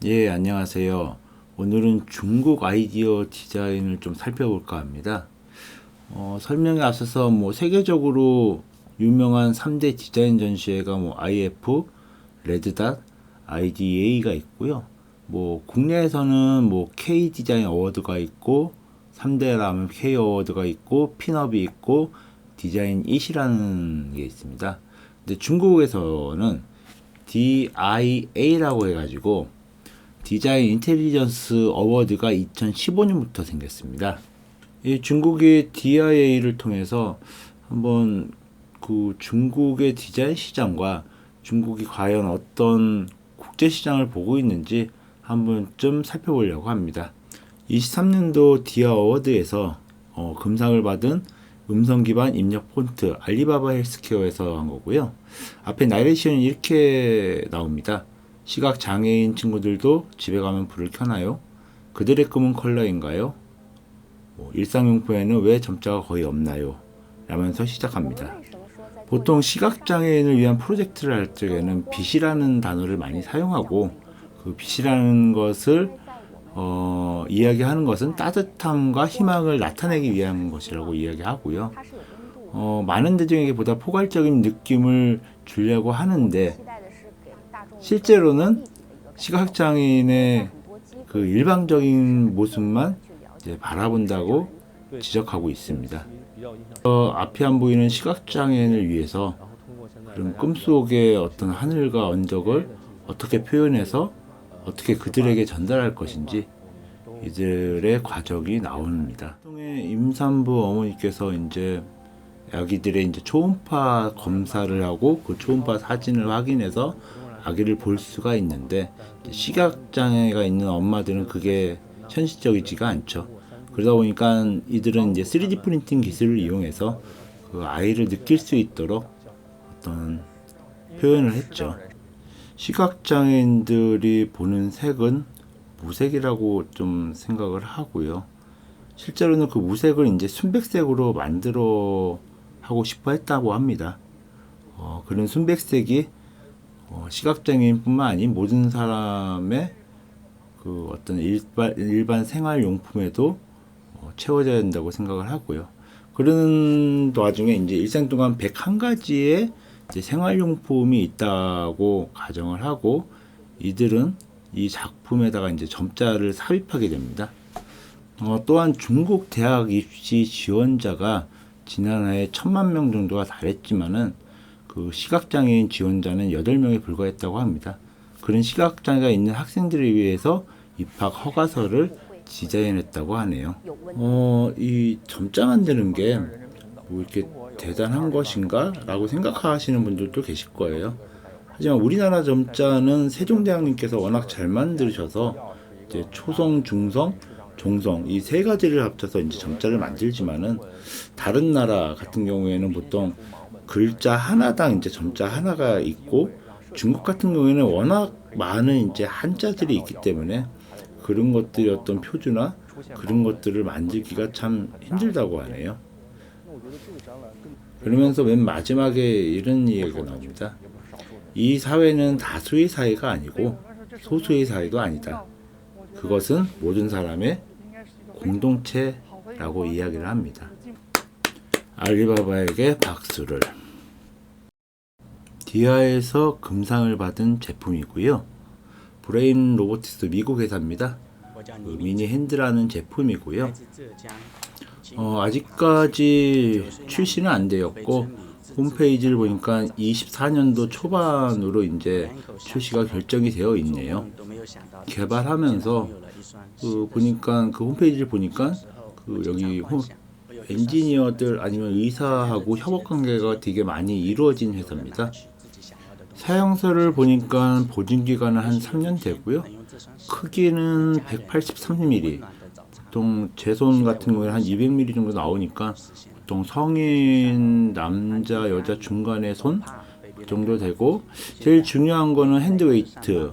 예, 안녕하세요. 오늘은 중국 아이디어 디자인을 좀 살펴볼까 합니다. 설명에 앞서서 세계적으로 유명한 3대 디자인 전시회가 IF, 레드닷, IDA가 있고요. 국내에서는 K 디자인 어워드가 있고 3대라면 K 어워드가 있고 핀업이 있고 디자인 it이라는 게 있습니다. 근데 중국에서는 DIA라고 해가지고 디자인 인텔리전스 어워드가 2015년부터 생겼습니다. 이 중국의 DIA를 통해서 한번 그 중국의 디자인 시장과 중국이 과연 어떤 국제 시장을 보고 있는지 한번좀 살펴보려고 합니다. 23년도 디아 어워드에서 금상을 받은 음성 기반 입력 폰트 알리바바 헬스케어에서 한 거고요. 앞에 나레이션이 이렇게 나옵니다. 시각 장애인 친구들도 집에 가면 불을 켜나요? 그들의 꿈은 컬러인가요? 일상용품에는 왜 점자가 거의 없나요? 라면서 시작합니다. 보통 시각장애인을 위한 프로젝트를 할 적에는 빛이라는 단어를 많이 사용하고 그 빛이라는 것을 이야기하는 것은 따뜻함과 희망을 나타내기 위한 것이라고 이야기하고요. 많은 대중에게 보다 포괄적인 느낌을 주려고 하는데 실제로는 시각장애인의 그 일방적인 모습만 이제 바라본다고 지적하고 있습니다. 앞이 안 보이는 시각장애인을 위해서 그런 꿈속의 어떤 하늘과 언덕을 어떻게 표현해서 어떻게 그들에게 전달할 것인지 이들의 과정이 나옵니다. 임산부 어머니께서 이제 아기들의 이제 초음파 검사를 하고 그 초음파 사진을 확인해서 아기를 볼 수가 있는데 시각장애가 있는 엄마들은 그게 현실적이지가 않죠. 그러다 보니까 이들은 이제 3D 프린팅 기술을 이용해서 그 아이를 느낄 수 있도록 어떤 표현을 했죠. 시각장애인들이 보는 색은 무색이라고 좀 생각을 하고요. 실제로는 그 무색을 이제 순백색으로 만들어 하고 싶어 했다고 합니다. 그런 순백색이 시각장애인뿐만 아닌 모든 사람의 그 어떤 일반 생활용품에도 채워져야 된다고 생각을 하고요. 그런 와중에 이제 일생 동안 101가지의 생활용품이 있다고 가정을 하고 이들은 이 작품에다가 이제 점자를 삽입하게 됩니다. 또한 중국 대학 입시 지원자가 지난해 1000만 명 정도가 달했지만은 그 시각장애인 지원자는 8명에 불과했다고 합니다. 그런 시각장애가 있는 학생들을 위해서 입학 허가서를 디자인했다고 하네요. 이 점자 만드는 게 이렇게 대단한 것인가? 라고 생각하시는 분들도 계실 거예요. 하지만 우리나라 점자는 세종대왕님께서 워낙 잘 만드셔서 이제 초성, 중성, 종성 이 세 가지를 합쳐서 이제 점자를 만들지만은 다른 나라 같은 경우에는 보통 글자 하나당 이제 점자 하나가 있고 중국 같은 경우에는 워낙 많은 이제 한자들이 있기 때문에 그런 것들이 어떤 표주나 그런 것들을 만들기가 참 힘들다고 하네요. 그러면서 맨 마지막에 이런 이야기가 나옵니다. 이 사회는 다수의 사회가 아니고 소수의 사회도 아니다. 그것은 모든 사람의 공동체라고 이야기를 합니다. 알리바바에게 박수를. 디아에서 금상을 받은 제품이고요. 브레인 로보틱스 미국 회사입니다. 그 미니 핸드라는 제품이고요. 아직까지 출시는 안 되었고 홈페이지를 보니까 24년도 초반으로 이제 출시가 결정이 되어 있네요. 개발하면서 보니까 그 홈페이지를 보니까 여기 엔지니어들 아니면 의사하고 협업 관계가 되게 많이 이루어진 회사입니다. 사용서를 보니까 보증 기간은 한 3년 되고요. 크기는 183mm. 보통 제 손 같은 경우에 한 200mm 정도 나오니까 보통 성인 남자 여자 중간의 손 정도 되고 제일 중요한 거는 핸드웨이트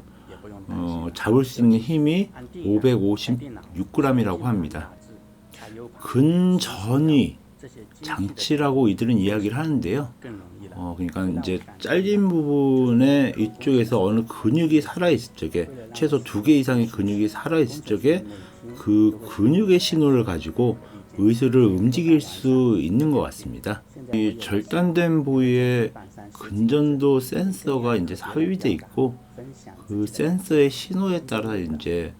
잡을 수 있는 힘이 556g이라고 합니다. 근전위 장치라고 이들은 이야기를 하는데요. 그러니까 이제 잘린 부분에 이쪽에서 어느 근육이 살아있을 적에 최소 2개 이상의 근육이 살아있을 적에 그 근육의 신호를 가지고 의수를 움직일 수 있는 것 같습니다. 이 절단된 부위에 근전도 센서가 이제 삽입되어 있고 그 센서의 신호에 따라 이제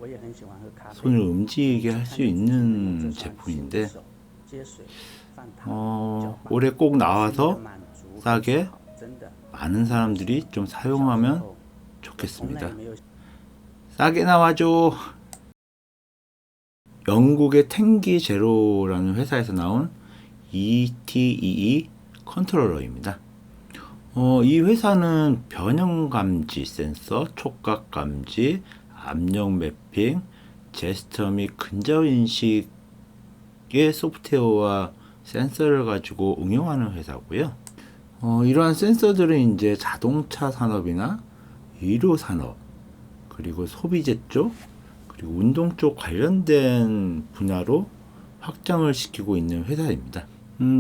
손을 움직이게 할 수 있는 제품인데 올해 꼭 나와서 싸게 많은 사람들이 좀 사용하면 좋겠습니다. 싸게 나와줘. 영국의 탱기 제로라는 회사에서 나온 ETEE 컨트롤러입니다. 이 회사는 변형 감지 센서, 촉각 감지, 압력 매핑, 제스처 및 근접 인식의 소프트웨어와 센서를 가지고 응용하는 회사고요. 이러한 센서들은 이제 자동차 산업이나 의료 산업, 그리고 소비재 쪽, 그리고 운동 쪽 관련된 분야로 확장을 시키고 있는 회사입니다.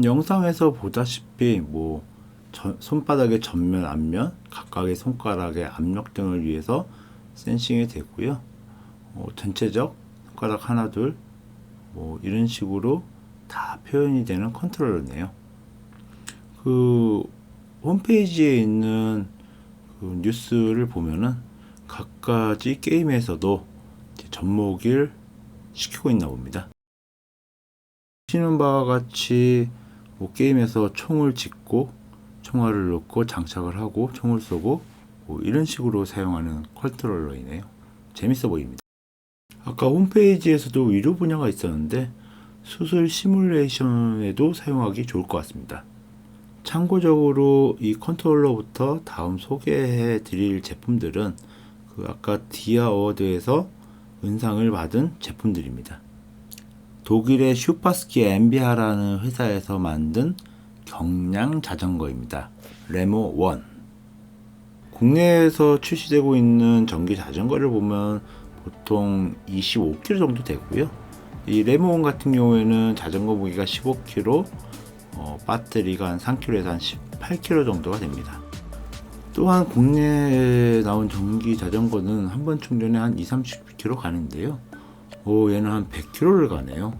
영상에서 보다시피 손바닥의 전면, 앞면, 각각의 손가락의 압력 등을 위해서 센싱이 되고요. 전체적 손가락 하나, 둘, 이런 식으로 다 표현이 되는 컨트롤러네요. 그 홈페이지에 있는 그 뉴스를 보면은 각가지 게임에서도 접목을 시키고 있나 봅니다. 보시는 바와 같이 게임에서 총을 짓고 총알을 넣고 장착을 하고 총을 쏘고 이런 식으로 사용하는 컨트롤러이네요. 재밌어 보입니다. 아까 홈페이지에서도 의료 분야가 있었는데 수술 시뮬레이션에도 사용하기 좋을 것 같습니다. 참고적으로 이 컨트롤러부터 다음 소개해 드릴 제품들은 그 아까 디아 어워드에서 은상을 받은 제품들입니다. 독일의 슈퍼스키 엠비하라는 회사에서 만든 경량 자전거입니다. 레모 1. 국내에서 출시되고 있는 전기 자전거를 보면 보통 25km 정도 되고요. 이 레모 1 같은 경우에는 자전거 무게가 15kg, 배터리가 한 3kg에서 한 18kg 정도가 됩니다. 또한 국내에 나온 전기 자전거는 한 번 충전에 한 20-30km 가는데요. 얘는 한 100km를 가네요.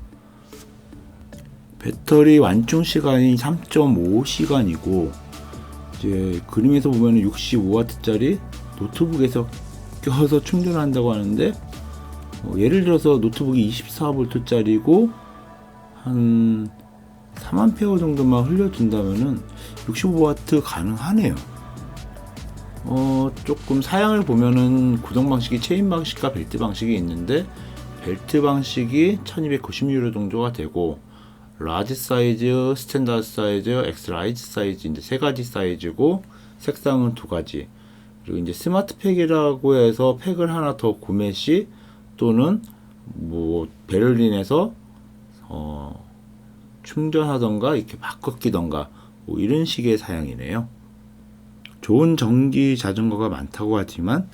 배터리 완충 시간이 3.5시간이고 이제 그림에서 보면 65W짜리 노트북에서 껴서 충전한다고 하는데 예를 들어서 노트북이 24V짜리고 한 3A 정도만 흘려준다면은 65W 가능하네요. 조금 사양을 보면은 구동 방식이 체인 방식과 벨트 방식이 있는데 벨트 방식이 1290유로 정도가 되고 라지 사이즈, 스탠다드 사이즈, 엑스 라이즈 사이즈 이제 세 가지 사이즈고 색상은 두 가지. 그리고 이제 스마트 팩이라고 해서 팩을 하나 더 구매 시 또는 베를린에서 충전하던가 이렇게 바꿔 끼던가 이런 식의 사양이네요. 좋은 전기 자전거가 많다고 하지만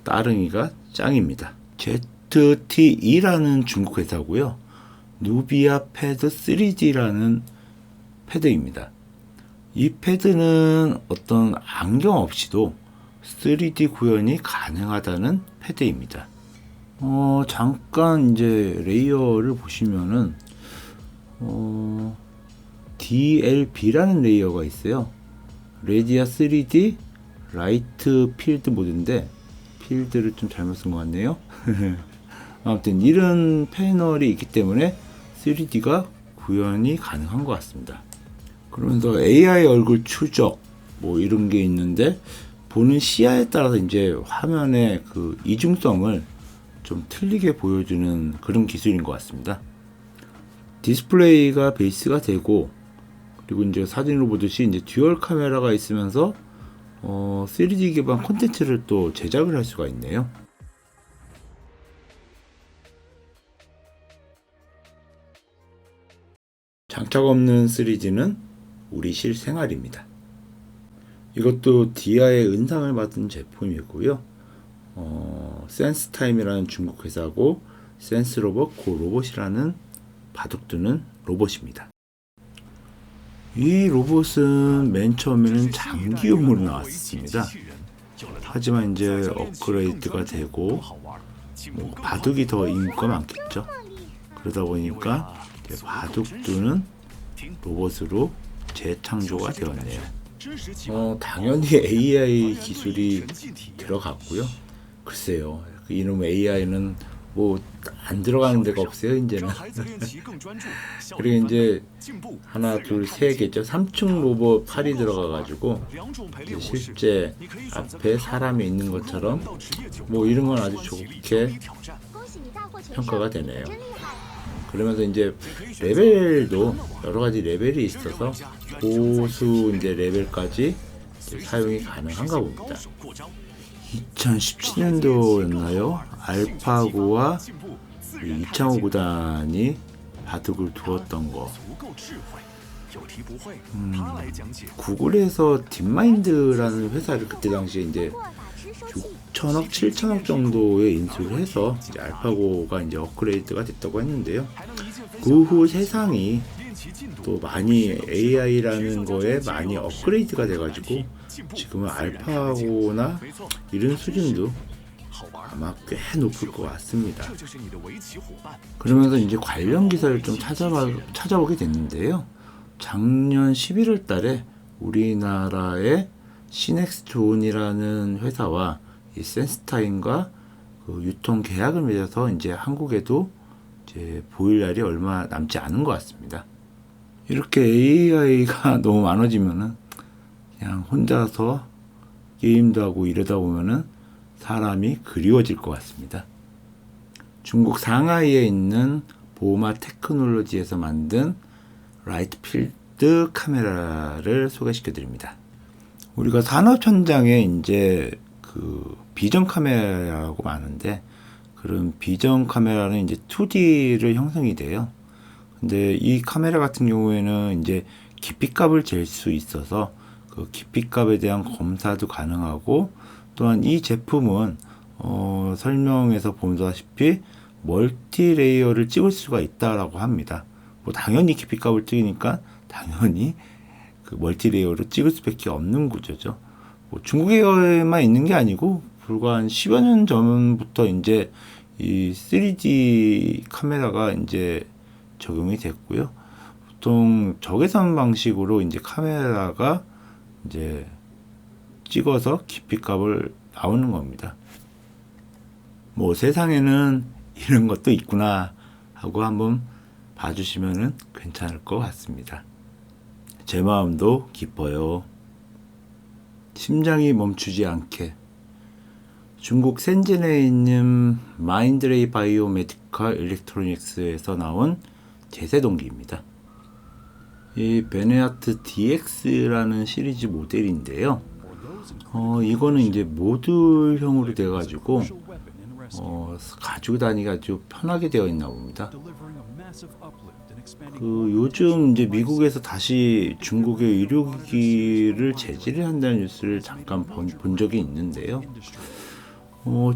따릉이가 짱입니다. ZTE라는 중국 회사고요. 누비아 패드 3D라는 패드입니다. 이 패드는 어떤 안경 없이도 3D 구현이 가능하다는 패드입니다. 잠깐 이제 레이어를 보시면은 DLB라는 레이어가 있어요. 레디아 3D 라이트 필드 모드인데 필드를 좀 잘못 쓴 것 같네요. 아무튼 이런 패널이 있기 때문에 3D가 구현이 가능한 것 같습니다. 그러면서 AI 얼굴 추적 이런 게 있는데 보는 시야에 따라서 이제 화면의 그 이중성을 좀 틀리게 보여주는 그런 기술인 것 같습니다. 디스플레이가 베이스가 되고 그리고 이제 사진으로 보듯이 이제 듀얼 카메라가 있으면서 3D 기반 콘텐츠를 또 제작을 할 수가 있네요. 장착 없는 3D는 우리 실생활입니다. 이것도 디아의 은상을 받은 제품이고요. 센스타임이라는 중국 회사고 센스로봇 고 로봇이라는 바둑두는 로봇입니다. 이 로봇은 맨 처음에는 장기용으로 나왔습니다. 하지만 이제 업그레이드가 되고 뭐 바둑이 더 인기가 많겠죠. 그러다 보니까 이제 바둑두는 로봇으로 재창조가 되었네요. 당연히 AI 기술이 들어갔고요. 글쎄요, 이놈 AI는 뭐 안 들어가는 데가 없어요 이제는. 그리고 이제 하나 둘 세 개죠. 3층 로봇 팔이 들어가가지고 실제 앞에 사람이 있는 것처럼 뭐 이런 건 아주 좋게 평가가 되네요. 그러면서 이제 레벨도 여러 가지 레벨이 있어서 고수 이제 레벨까지 이제 사용이 가능한가 봅니다. 2017년도였나요? 알파고와 이창호 구단이 바둑을 두었던 거. 구글에서 딥마인드라는 회사를 그때 당시에 이제 6천억, 7천억 정도에 인수를 해서 이제 알파고가 이제 업그레이드가 됐다고 했는데요. 그 후 세상이 또 많이 AI라는 거에 많이 업그레이드가 돼가지고 지금은 알파고나 이런 수준도 아마 꽤 높을 것 같습니다. 그러면서 이제 관련 기사를 좀 찾아보게 됐는데요. 작년 11월 달에 우리나라의 시넥스존이라는 회사와 이 센스타인과 그 유통 계약을 맺어서 이제 한국에도 이제 보일 날이 얼마 남지 않은 것 같습니다. 이렇게 AI가 너무 많아지면은 그냥 혼자서 게임도 하고 이러다 보면은 사람이 그리워질 것 같습니다. 중국 상하이에 있는 보마 테크놀로지에서 만든 라이트 필드 카메라를 소개시켜 드립니다. 우리가 산업 현장에 이제 그 비전 카메라라고 많은데 그런 비전 카메라는 이제 2D를 형성이 돼요. 근데 이 카메라 같은 경우에는 이제 깊이값을 잴 수 있어서 그 깊이값에 대한 검사도 가능하고 또한 이 제품은 설명에서 보다시피 멀티 레이어를 찍을 수가 있다라고 합니다. 뭐 당연히 깊이값을 찍으니까 당연히 그 멀티 레이어를 찍을 수밖에 없는 구조죠. 뭐 중국에만 있는 게 아니고 불과 한 10여 년 전부터 이제 이 3D 카메라가 이제 적용이 됐고요. 보통 적외선 방식으로 이제 카메라가 이제 찍어서 깊이값을 나오는 겁니다. 뭐 세상에는 이런 것도 있구나 하고 한번 봐주시면 괜찮을 것 같습니다. 제 마음도 기뻐요. 심장이 멈추지 않게. 중국 센진에 있는 마인드레이 바이오 메디컬 일렉트로닉스에서 나온 제세동기입니다. 이 베네아트 DX라는 시리즈 모델인데요. 이거는 이제 모듈형으로 돼가지고 가지고 다니기가 아주 편하게 되어 있나 봅니다. 그 요즘 이제 미국에서 다시 중국의 의료기기를 제지를 한다는 뉴스를 잠깐 본 적이 있는데요.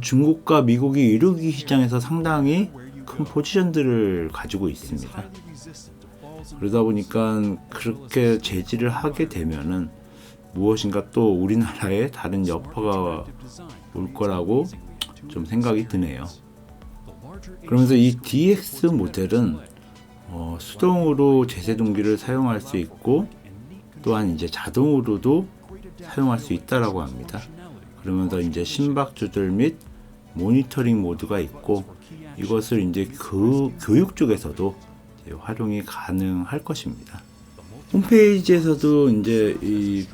중국과 미국이 의료기기 시장에서 상당히 큰 포지션들을 가지고 있습니다. 그러다 보니까 그렇게 제지를 하게 되면은 무엇인가 또 우리나라에 다른 여파가 올 거라고 좀 생각이 드네요. 그러면서 이 DX 모델은 수동으로 제세동기를 사용할 수 있고 또한 이제 자동으로도 사용할 수 있다라고 합니다. 그러면서 이제 심박 조절 및 모니터링 모드가 있고 이것을 이제 교육 쪽에서도 이제 활용이 가능할 것입니다. 홈페이지에서도 이제 이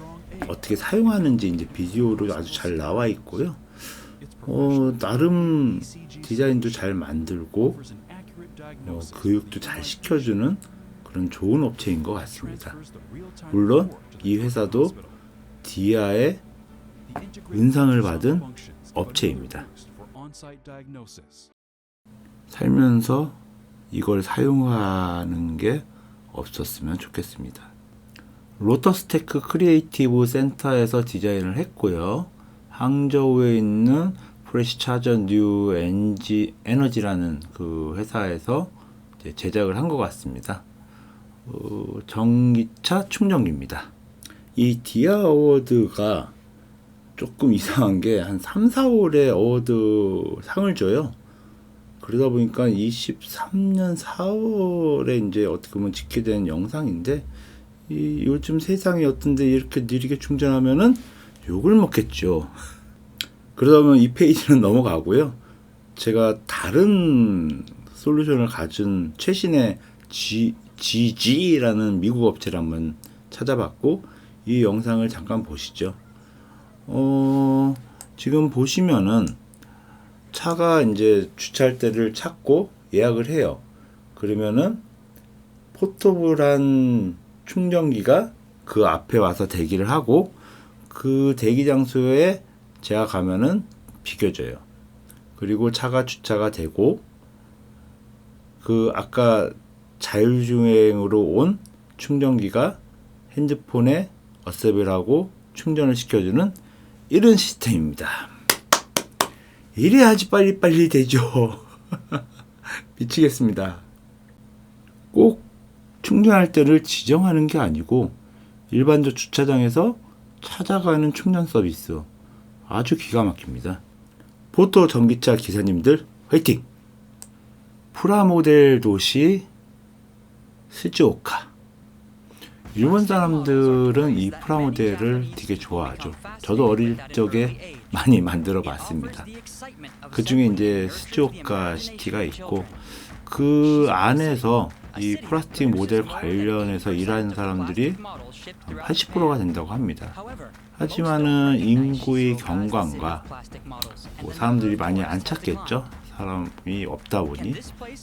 어떻게 사용하는지 이제 비디오로 아주 잘 나와 있고요. 나름 디자인도 잘 만들고 교육도 잘 시켜주는 그런 좋은 업체인 것 같습니다. 물론 이 회사도 디아의 은상을 받은 업체입니다. 살면서 이걸 사용하는 게 없었으면 좋겠습니다. 로터스테크 크리에이티브 센터에서 디자인을 했고요. 항저우에 있는 프레시 차저 뉴 에너지라는 그 회사에서 제작을 한 것 같습니다. 전기차 충전기입니다. 이 디아 어워드가 조금 이상한 게 한 3, 4월에 어워드 상을 줘요. 그러다 보니까 23년 4월에 이제 어떻게 보면 집계된 영상인데, 요즘 세상이 어떤데 이렇게 느리게 충전하면은 욕을 먹겠죠. 그러다 보면 이 페이지는 넘어가고요. 제가 다른 솔루션을 가진 최신의 GG라는 미국 업체를 한번 찾아봤고, 이 영상을 잠깐 보시죠. 지금 보시면은 차가 이제 주차할 때를 찾고 예약을 해요. 그러면은 포터블한 충전기가 그 앞에 와서 대기를 하고, 그 대기 장소에 제가 가면은 비켜줘요. 그리고 차가 주차가 되고, 그 아까 자율주행으로 온 충전기가 핸드폰에 어셉을 하고 충전을 시켜주는 이런 시스템입니다. 이래야지 빨리빨리 되죠. 미치겠습니다. 꼭 충전할 때를 지정하는 게 아니고 일반적 주차장에서 찾아가는 충전 서비스, 아주 기가 막힙니다. 포터 전기차 기사님들 화이팅! 프라모델 도시 스즈오카. 일본 사람들은 이 프라모델을 되게 좋아하죠. 저도 어릴 적에 많이 만들어 봤습니다. 그 중에 이제 스즈오카 시티가 있고, 그 안에서 이 플라스틱 모델 관련해서 일하는 사람들이 80%가 된다고 합니다. 하지만은 인구의 경관과 뭐 사람들이 많이 안 찾겠죠. 사람이 없다 보니.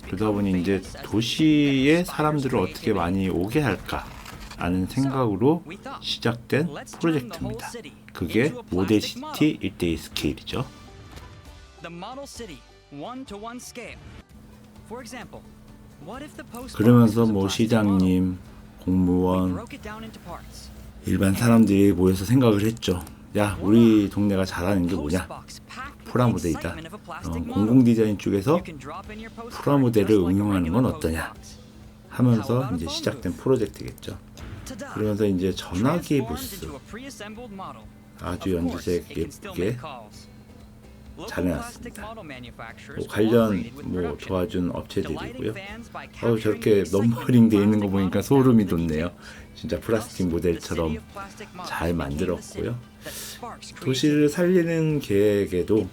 그러다 보니 이제 도시에 사람들을 어떻게 많이 오게 할까 라는 생각으로 시작된 프로젝트입니다. 그게 모델시티 1대1 스케일이죠. 그러면서 뭐 시장님, 공무원, 일반 사람들이 모여서 생각을 했죠. 야, 우리 동네가 잘하는 게 뭐냐? 프라모델이다. 공공 디자인 쪽에서 프라모델을 응용하는 건 어떠냐? 하면서 이제 시작된 프로젝트겠죠. 그러면서 이제 전화기 부스 아주 연두색 예쁘게 잘 해놨습니다. 관련 뭐 도와준 업체들이고요. 저렇게 넘버링 돼 있는 거 보니까 소름이 돋네요. 진짜 플라스틱 모델처럼 잘 만들었고요. 도시를 살리는 계획에도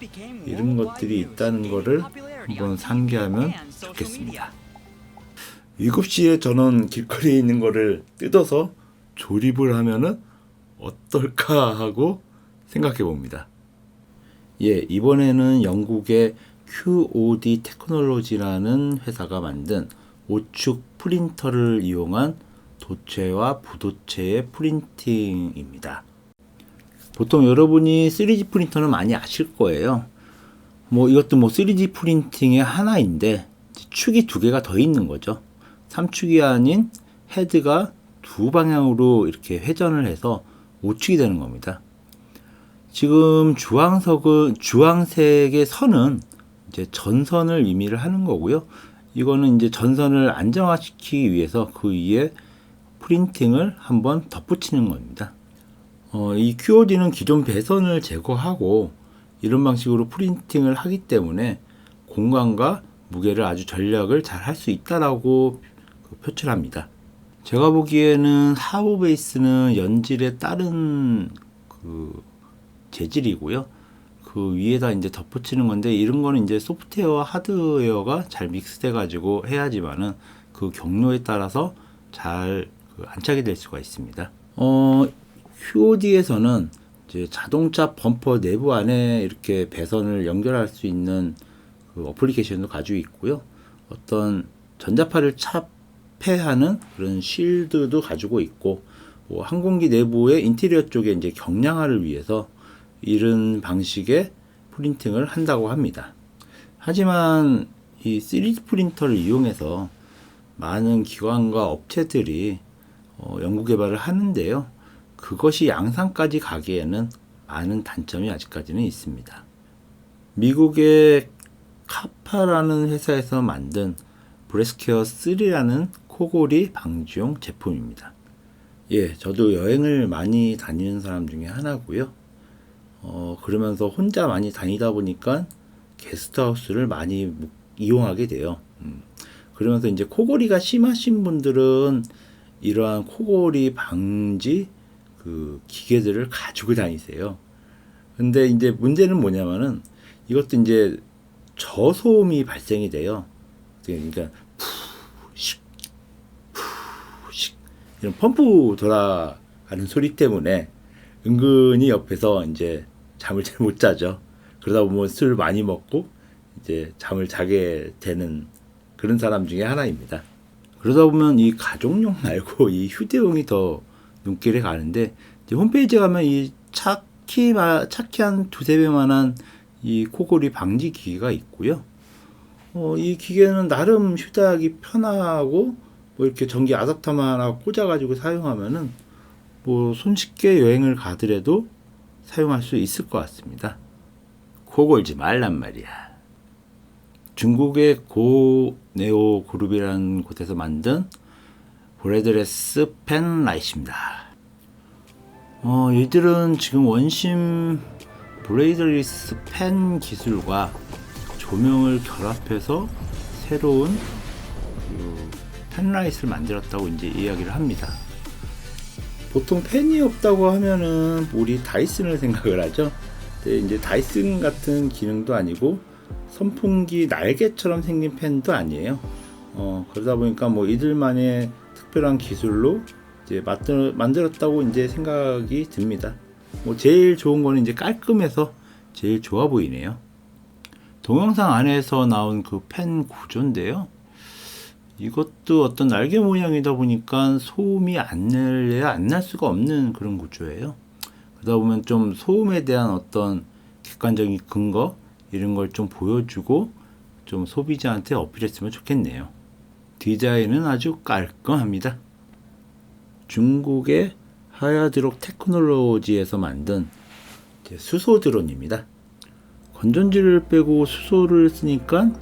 이런 것들이 있다는 거를 한번 상기하면 좋겠습니다. 7시에 저는 길거리에 있는 거를 뜯어서 조립을 하면은 어떨까 하고 생각해 봅니다. 이번에는 영국의 QOD 테크놀로지라는 회사가 만든 오축 프린터를 이용한 도체와 부도체의 프린팅입니다. 보통 여러분이 3D 프린터는 많이 아실 거예요. 이것도 3D 프린팅의 하나인데 축이 2개가 더 있는 거죠. 3축이 아닌 헤드가 2방향으로 이렇게 회전을 해서 5축이 되는 겁니다. 지금 주황색의 선은 이제 전선을 의미를 하는 거고요. 이거는 이제 전선을 안정화시키기 위해서 그 위에 프린팅을 한번 덧붙이는 겁니다. 이 QOD는 기존 배선을 제거하고 이런 방식으로 프린팅을 하기 때문에 공간과 무게를 아주 전략을 잘 할 수 있다라고 표출합니다. 제가 보기에는 하부 베이스는 연질에 따른 재질이고요. 그 위에다 이제 덧붙이는 건데, 이런 거는 이제 소프트웨어와 하드웨어가 잘 믹스돼 가지고 해야지만은 그 경로에 따라서 잘 안착이 될 수가 있습니다. QOD에서는 이제 자동차 범퍼 내부 안에 이렇게 배선을 연결할 수 있는 그 어플리케이션도 가지고 있고요. 어떤 전자파를 차폐하는 그런 쉴드도 가지고 있고, 항공기 내부의 인테리어 쪽에 이제 경량화를 위해서 이런 방식의 프린팅을 한다고 합니다. 하지만 이 3D 프린터를 이용해서 많은 기관과 업체들이 연구 개발을 하는데요. 그것이 양산까지 가기에는 많은 단점이 아직까지는 있습니다. 미국의 카파라는 회사에서 만든 브레스케어 3라는 코골이 방지용 제품입니다. 예, 저도 여행을 많이 다니는 사람 중에 하나고요. 그러면서 혼자 많이 다니다 보니까 게스트하우스를 많이 이용하게 돼요. 그러면서 이제 코골이가 심하신 분들은 이러한 코골이 방지 그 기계들을 가지고 다니세요. 근데 이제 문제는 뭐냐면은 이것도 이제 저소음이 발생이 돼요. 그러니까 푸식 푸식 이런 펌프 돌아가는 소리 때문에 은근히 옆에서 이제 잠을 잘 못 자죠. 그러다 보면 술 많이 먹고 이제 잠을 자게 되는 그런 사람 중에 하나입니다. 그러다 보면 이 가족용 말고 이 휴대용이 더 눈길에 가는데, 이제 홈페이지에 가면 이 차키 한 두세 배만한 이 코골이 방지 기계가 있고요. 이 기계는 나름 휴대하기 편하고, 뭐 이렇게 전기 아답터만 하나 꽂아가지고 사용하면은 뭐 손쉽게 여행을 가더라도 사용할 수 있을 것 같습니다. 코 골지 말란 말이야. 중국의 고네오 그룹이라는 곳에서 만든 브레드레스 펜라이트입니다. 이들은 지금 원심 브레이드리스 펜 기술과 조명을 결합해서 새로운 그 펜라이트를 만들었다고 이제 이야기를 합니다. 보통 펜이 없다고 하면은 우리 다이슨을 생각을 하죠. 근데 이제 다이슨 같은 기능도 아니고 선풍기 날개처럼 생긴 펜도 아니에요. 그러다 보니까 뭐 이들만의 특별한 기술로 이제 만들었다고 이제 생각이 듭니다. 뭐 제일 좋은 거는 이제 깔끔해서 제일 좋아 보이네요. 동영상 안에서 나온 그 펜 구조인데요. 이것도 어떤 날개 모양이다 보니까 소음이 안 날 수가 없는 그런 구조예요. 그러다 보면 좀 소음에 대한 어떤 객관적인 근거 이런 걸 좀 보여주고 좀 소비자한테 어필했으면 좋겠네요. 디자인은 아주 깔끔합니다. 중국의 하야드록 테크놀로지에서 만든 수소 드론입니다. 건전지를 빼고 수소를 쓰니까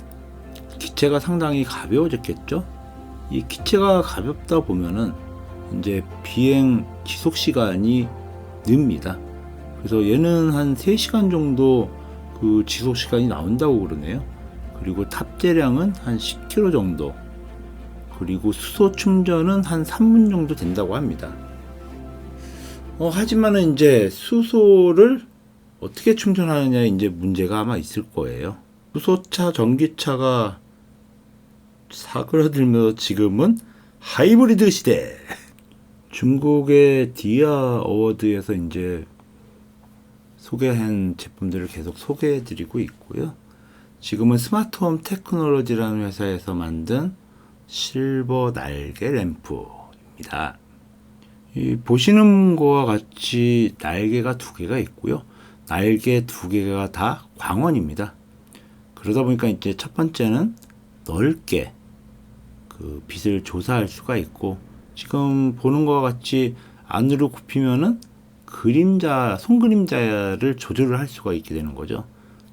기체가 상당히 가벼워졌겠죠. 이 기체가 가볍다 보면은 이제 비행 지속 시간이 늡니다. 그래서 얘는 한 3시간 정도 그 지속 시간이 나온다고 그러네요. 그리고 탑재량은 한 10km 정도. 그리고 수소 충전은 한 3분 정도 된다고 합니다. 하지만은 이제 수소를 어떻게 충전하느냐 이제 문제가 아마 있을 거예요. 수소차, 전기차가 사그라들면서 지금은 하이브리드 시대. 중국의 디아 어워드에서 이제 소개한 제품들을 계속 소개해 드리고 있고요. 지금은 스마트홈 테크놀로지라는 회사에서 만든 실버 날개 램프입니다. 보시는 것과 같이 날개가 2개가 있고요. 날개 2개가 다 광원입니다. 그러다 보니까 이제 첫 번째는 넓게 그 빛을 조사할 수가 있고, 지금 보는 것과 같이 안으로 굽히면은 손그림자를 조절을 할 수가 있게 되는 거죠.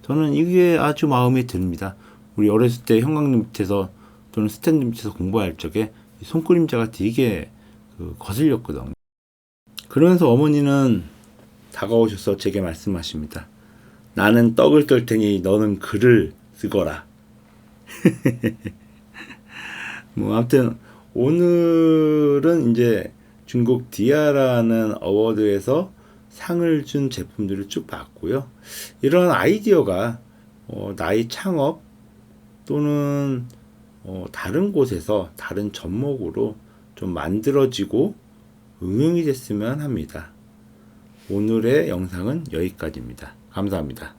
저는 이게 아주 마음에 듭니다. 우리 어렸을 때 형광등 밑에서 또는 스탠드 밑에서 공부할 적에 손그림자가 되게 거슬렸거든요. 그러면서 어머니는 다가오셔서 제게 말씀하십니다. 나는 떡을 떨 테니 너는 글을 쓰거라. 뭐 아무튼 오늘은 이제 중국 디아라는 어워드에서 상을 준 제품들을 쭉 봤고요. 이런 아이디어가 나의 창업 또는 다른 곳에서 다른 접목으로 좀 만들어지고 응용이 됐으면 합니다. 오늘의 영상은 여기까지입니다. 감사합니다.